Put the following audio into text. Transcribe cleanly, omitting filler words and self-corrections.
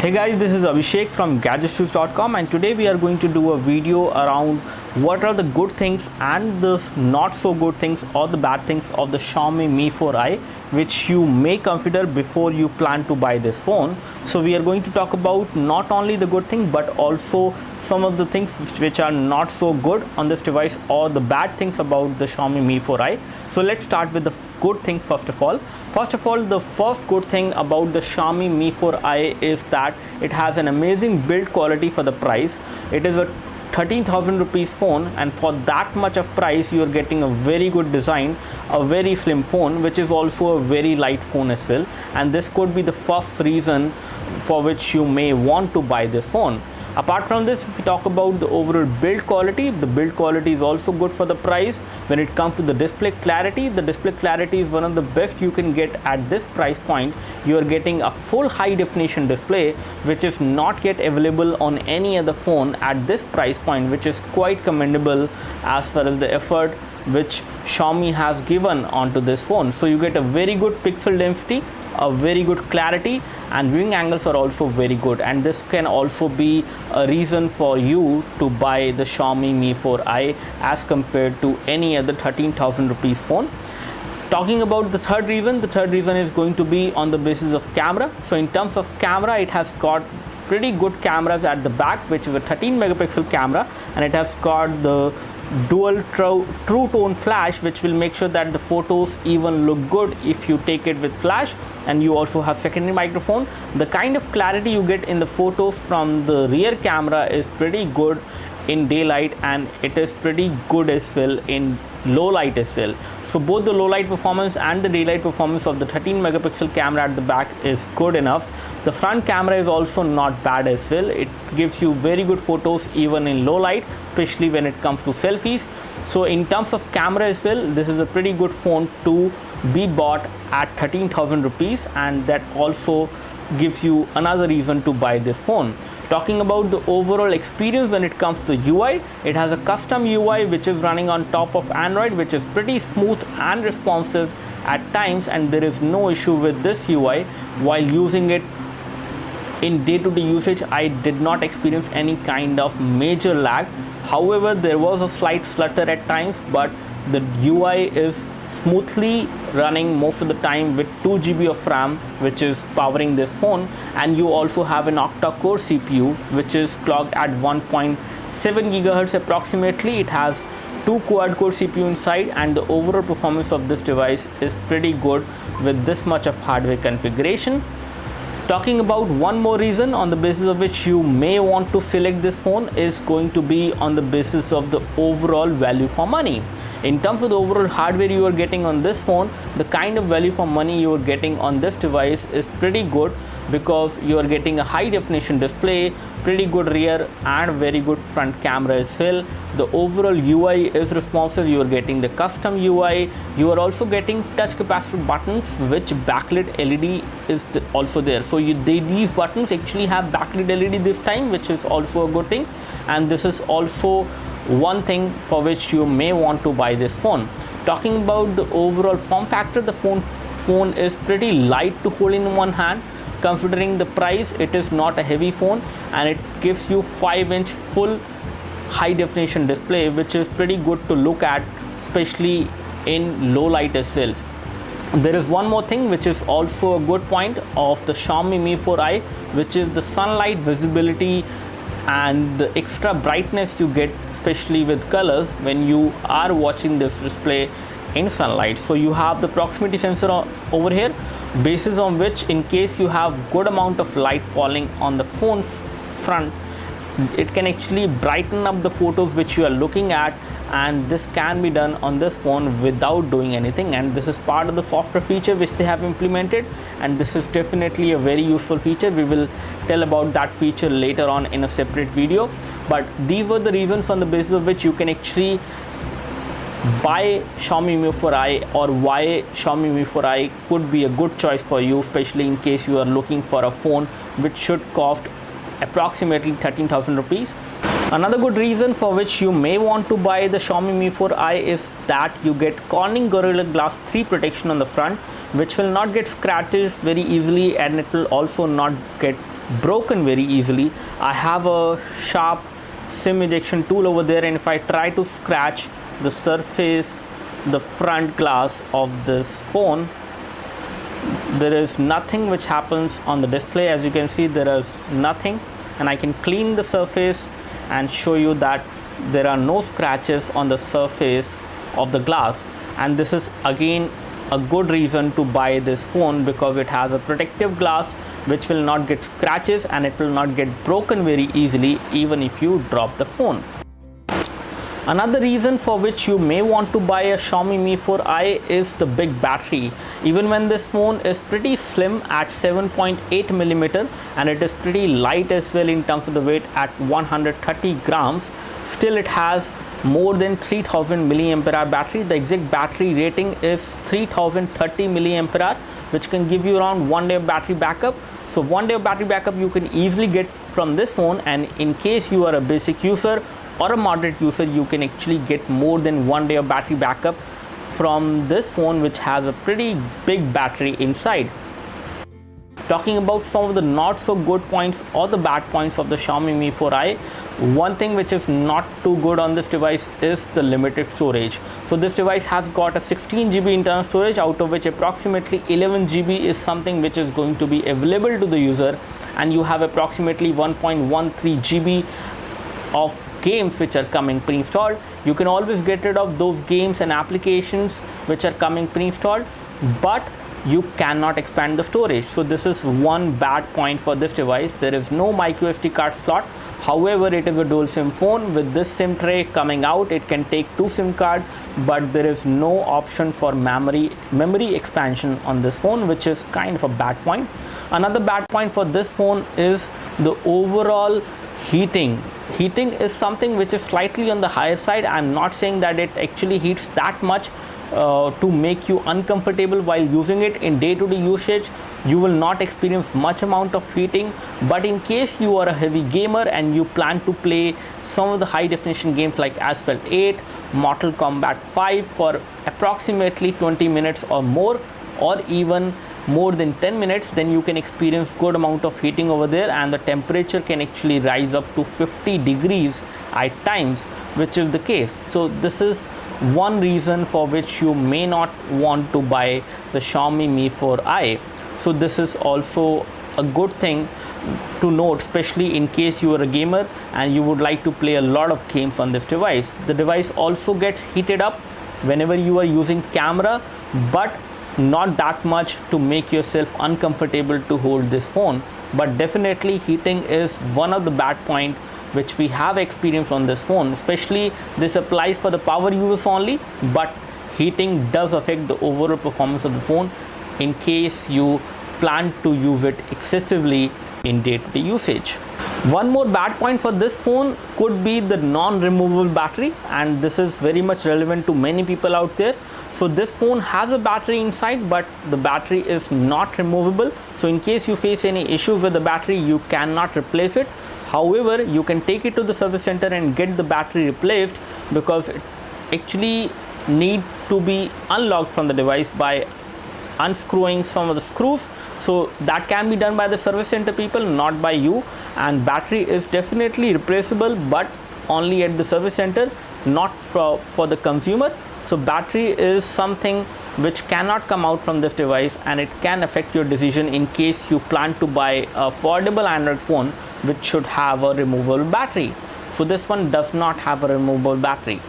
Hey guys, this is Abhishek from gadgetshoes.com, and today we are going to do a video around what are the good things and the not so good things or the bad things of the Xiaomi Mi 4i, which you may consider before you plan to buy this phone. So we are going to talk about not only the good thing but also some of the things which are not so good on this device or the bad things about the Xiaomi Mi 4i. So let's start with the good things first of all. The first good thing about the Xiaomi Mi 4i is that it has an amazing build quality for the price. It is a 13,000 rupees phone, and for that much of price you are getting a very good design, a very slim phone, which is also a very light phone as well. And this could be the first reason for which you may want to buy this phone. Apart from this, if we talk about the overall build quality, the build quality is also good for the price. When it comes to the display clarity is one of the best you can get at this price point. You are getting a full high definition display, which is not yet available on any other phone at this price point, which is quite commendable as far as the effort which Xiaomi has given onto this phone. So you get a very good pixel density, a very good clarity, and viewing angles are also very good, and this can also be a reason for you to buy the Xiaomi Mi 4i as compared to any other 13,000 rupees phone. Talking about the third reason is going to be on the basis of camera. So in terms of camera, it has got pretty good cameras at the back, which is a 13 megapixel camera, and it has got the dual true tone flash, which will make sure that the photos even look good if you take it with flash. And you also have secondary microphone. The kind of clarity you get in the photos from the rear camera is pretty good in daylight, and it is pretty good as well in low light as well. So both the low light performance and the daylight performance of the 13 megapixel camera at the back is good enough. The front camera is also not bad as well. It gives you very good photos even in low light, especially when it comes to selfies. So in terms of camera as well, this is a pretty good phone to be bought at 13,000 rupees, and that also gives you another reason to buy this phone. Talking about the overall experience when it comes to UI, it has a custom UI which is running on top of Android, which is pretty smooth and responsive at times, and there is no issue with this UI. While using it in day-to-day usage, I did not experience any kind of major lag. However, there was a slight flutter at times, but the UI is smoothly running most of the time with 2 GB of RAM, which is powering this phone. And you also have an octa-core CPU, which is clocked at 1.7 GHz approximately. It has 2 quad-core CPU inside, and the overall performance of this device is pretty good with this much of hardware configuration. Talking about one more reason on the basis of which you may want to select this phone is going to be on the basis of the overall value for money. In terms of the overall hardware you are getting on this phone, the kind of value for money you are getting on this device is pretty good, because you are getting a high definition display, pretty good rear and very good front camera as well. The overall UI is responsive. You are getting the custom UI. You are also getting touch capacitive buttons, which backlit LED is also there. So these buttons actually have backlit LED this time, which is also a good thing. And this is also one thing for which you may want to buy this phone. Talking about the overall form factor, the phone is pretty light to hold in one hand. Considering the price, it is not a heavy phone, and it gives you 5-inch full high definition display, which is pretty good to look at, especially in low light as well. There is one more thing which is also a good point of the Xiaomi Mi 4i, which is the sunlight visibility and the extra brightness you get, especially with colors, when you are watching this display in sunlight. So you have the proximity sensor over here, basis on which, in case you have good amount of light falling on the phone's front, it can actually brighten up the photos which you are looking at, and this can be done on this phone without doing anything. And this is part of the software feature which they have implemented, and this is definitely a very useful feature. We will tell about that feature later on in a separate video, but these were the reasons on the basis of which you can actually buy Xiaomi Mi 4i, or why Xiaomi Mi 4i could be a good choice for you, especially in case you are looking for a phone which should cost approximately 13,000 rupees. Another good reason for which you may want to buy the Xiaomi Mi 4i is that you get Corning Gorilla Glass 3 protection on the front, which will not get scratches very easily, and it will also not get broken very easily. I have a sharp SIM ejection tool over there, and if I try to scratch the surface, the front glass of this phone, there is nothing which happens on the display. As you can see, there is nothing, and I can clean the surface and show you that there are no scratches on the surface of the glass. And this is again a good reason to buy this phone, because it has a protective glass which will not get scratches and it will not get broken very easily even if you drop the phone. Another reason for which you may want to buy a Xiaomi Mi 4i is the big battery. Even when this phone is pretty slim at 7.8mm and it is pretty light as well in terms of the weight at 130 grams, still it has more than 3000 mAh battery. The exact battery rating is 3030 mAh, which can give you around 1 day of battery backup. So 1 day of battery backup you can easily get from this phone, and in case you are a basic user or a moderate user, you can actually get more than 1 day of battery backup from this phone, which has a pretty big battery inside. Talking about some of the not so good points or the bad points of the Xiaomi Mi 4i, one thing which is not too good on this device is the limited storage. So this device has got a 16GB internal storage, out of which approximately 11GB is something which is going to be available to the user, and you have approximately 1.13GB of games which are coming pre-installed. You can always get rid of those games and applications which are coming pre-installed, but you cannot expand the storage. So this is one bad point for this device. There is no micro SD card slot. However, it is a dual SIM phone. With this SIM tray coming out, it can take 2 SIM cards, but there is no option for memory expansion on this phone, which is kind of a bad point. Another bad point for this phone is the overall heating. Heating is something which is slightly on the higher side. I'm not saying that it actually heats that much to make you uncomfortable while using it. In day-to-day usage, you will not experience much amount of heating, but in case you are a heavy gamer and you plan to play some of the high definition games like Asphalt 8, Mortal Kombat 5 for approximately 20 minutes or more, or even more than 10 minutes, then you can experience good amount of heating over there, and the temperature can actually rise up to 50 degrees at times, which is the case. So this is one reason for which you may not want to buy the Xiaomi Mi 4i. So this is also a good thing to note, especially in case you are a gamer and you would like to play a lot of games on this device. The device also gets heated up whenever you are using camera, but not that much to make yourself uncomfortable to hold this phone. But definitely heating is one of the bad points which we have experienced on this phone. Especially this applies for the power users only, but heating does affect the overall performance of the phone in case you plan to use it excessively in day-to-day usage. One more bad point for this phone could be the non-removable battery, and this is very much relevant to many people out there. So this phone has a battery inside, but the battery is not removable. So in case you face any issues with the battery, you cannot replace it. However, you can take it to the service center and get the battery replaced, because it actually need to be unlocked from the device by unscrewing some of the screws. So that can be done by the service center people, not by you. And battery is definitely replaceable, but only at the service center, not for the consumer. So battery is something which cannot come out from this device, and it can affect your decision in case you plan to buy a affordable Android phone which should have a removable battery. So this one does not have a removable battery.